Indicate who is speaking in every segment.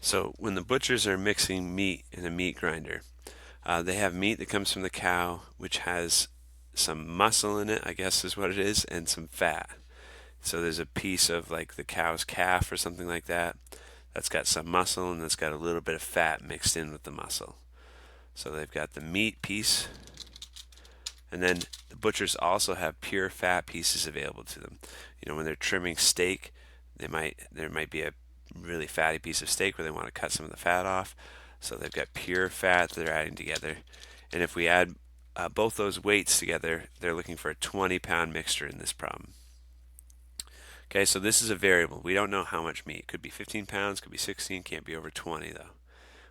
Speaker 1: So when the butchers are mixing meat in a meat grinder, they have meat that comes from the cow, which has some muscle in it, I guess is what it is, and some fat. So there's a piece of like the cow's calf or something like that that's got some muscle and that's got a little bit of fat mixed in with the muscle. So they've got the meat piece, and then the butchers also have pure fat pieces available to them. You know, when they're trimming steak, there might be a really fatty piece of steak where they want to cut some of the fat off. So they've got pure fat that they're adding together. And if we add both those weights together, they're looking for a 20-pound mixture in this problem. Okay, so this is a variable. We don't know how much meat. It could be 15 pounds, could be 16, can't be over 20 though.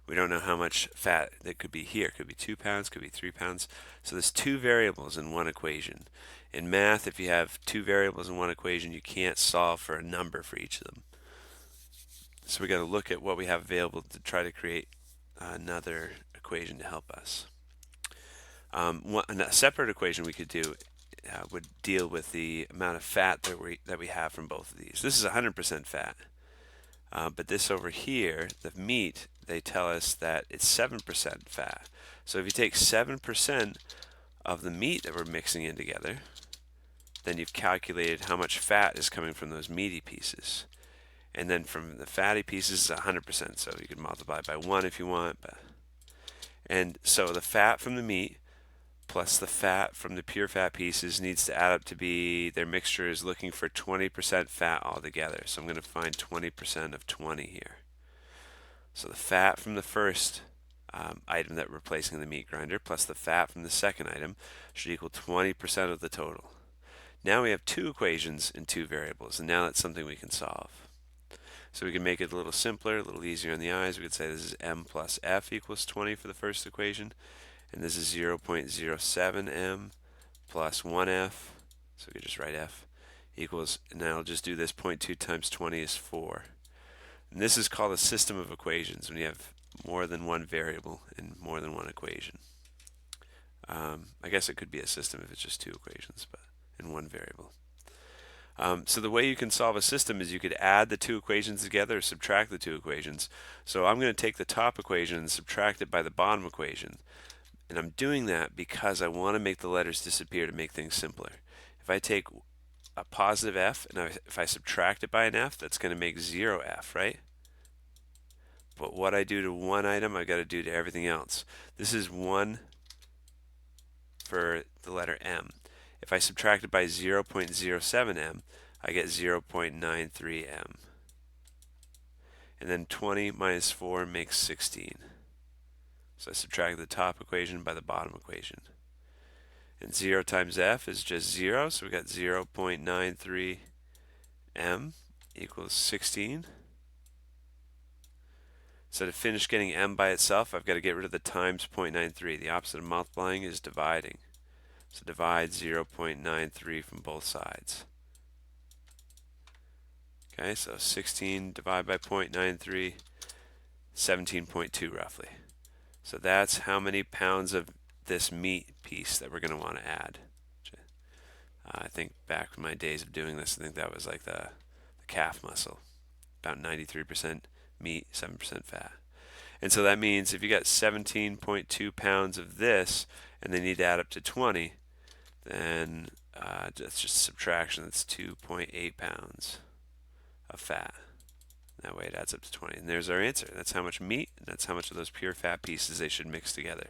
Speaker 1: We don't know how much fat that could be here. It could be 2 pounds, could be 3 pounds. So there's two variables in one equation. In math, if you have two variables in one equation, you can't solve for a number for each of them. So we got to look at what we have available to try to create another equation to help us. A separate equation we could do would deal with the amount of fat that we have from both of these. This is 100% fat. But this over here, the meat, they tell us that it's 7% fat. So if you take 7% of the meat that we're mixing in together, then you've calculated how much fat is coming from those meaty pieces. And then from the fatty pieces, 100%. So you can multiply by 1 if you want. And so the fat from the meat plus the fat from the pure fat pieces needs to add up to be, their mixture is looking for 20% fat altogether. So I'm going to find 20% of 20 here. So the fat from the first item that we're replacing in the meat grinder plus the fat from the second item should equal 20% of the total. Now we have two equations in two variables, and now that's something we can solve. So we can make it a little simpler, a little easier on the eyes. We could say this is m plus f equals 20 for the first equation, and this is 0.07 m plus 1f, so we could just write f, equals, and now I'll just do this, 0.2 times 20 is 4. And this is called a system of equations when you have more than one variable in more than one equation. I guess it could be a system if it's just two equations, but in one variable. So the way you can solve a system is you could add the two equations together or subtract the two equations. So I'm going to take the top equation and subtract it by the bottom equation. And I'm doing that because I want to make the letters disappear to make things simpler. If I take a positive f and if I subtract it by an f, that's going to make 0f, right? But what I do to one item, I've got to do to everything else. This is 1 for the letter m. If I subtract it by 0.07 m, I get 0.93 m. And then 20 minus 4 makes 16. So I subtract the top equation by the bottom equation. And 0 times f is just 0, so we got 0.93 m equals 16. So to finish getting m by itself, I've got to get rid of the times 0.93. The opposite of multiplying is dividing. So divide 0.93 from both sides. Okay, so 16 divided by 0.93, 17.2 roughly. So that's how many pounds of this meat piece that we're going to want to add. I think back in my days of doing this, I think that was like the calf muscle. About 93% meat, 7% fat. And so that means if you got 17.2 pounds of this and they need to add up to 20, then that's just subtraction. That's 2.8 pounds of fat. That way it adds up to 20. And there's our answer. That's how much meat, and that's how much of those pure fat pieces they should mix together.